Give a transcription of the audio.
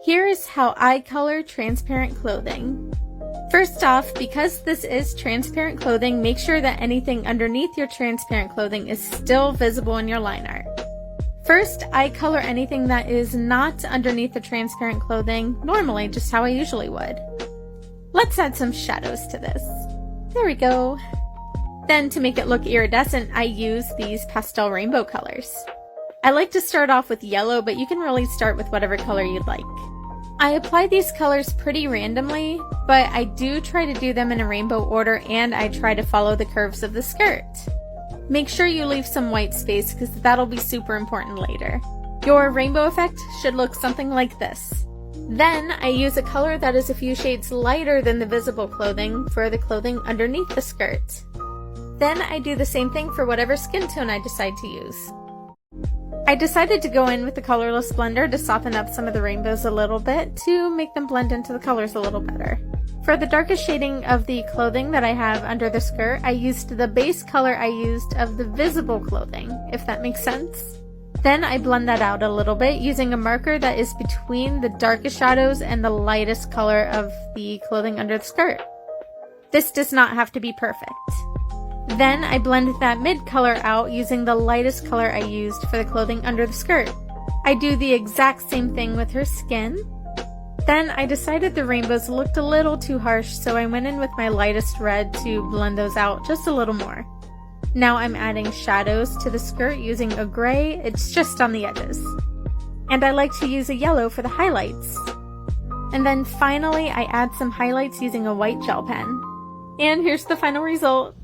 Here is how I color transparent clothing. First off, because this is transparent clothing, make sure that anything underneath your transparent clothing is still visible in your line art. First, I color anything that is not underneath the transparent clothing, normally, just how I usually would. Let's add some shadows to this. There we go. Then, to make it look iridescent, I use these pastel rainbow colors. I like to start off with yellow, but you can really start with whatever color you'd like. I apply these colors pretty randomly, but I do try to do them in a rainbow order, and I try to follow the curves of the skirt. Make sure you leave some white space because that'll be super important later. Your rainbow effect should look something like this. Then I use a color that is a few shades lighter than the visible clothing for the clothing underneath the skirt. Then I do the same thing for whatever skin tone I decide to use. I decided to go in with the colorless blender to soften up some of the rainbows a little bit to make them blend into the colors a little better. For the darkest shading of the clothing that I have under the skirt, I used the base color I used of the visible clothing, if that makes sense. Then I blend that out a little bit using a marker that is between the darkest shadows and the lightest color of the clothing under the skirt. This does not have to be perfect. Then I blend that mid color out using the lightest color I used for the clothing under the skirt. I do the exact same thing with her skin. Then I decided the rainbows looked a little too harsh, so I went in with my lightest red to blend those out just a little more. Now I'm adding shadows to the skirt using a gray, it's just on the edges. And I like to use a yellow for the highlights. And then finally I add some highlights using a white gel pen. And here's the final result.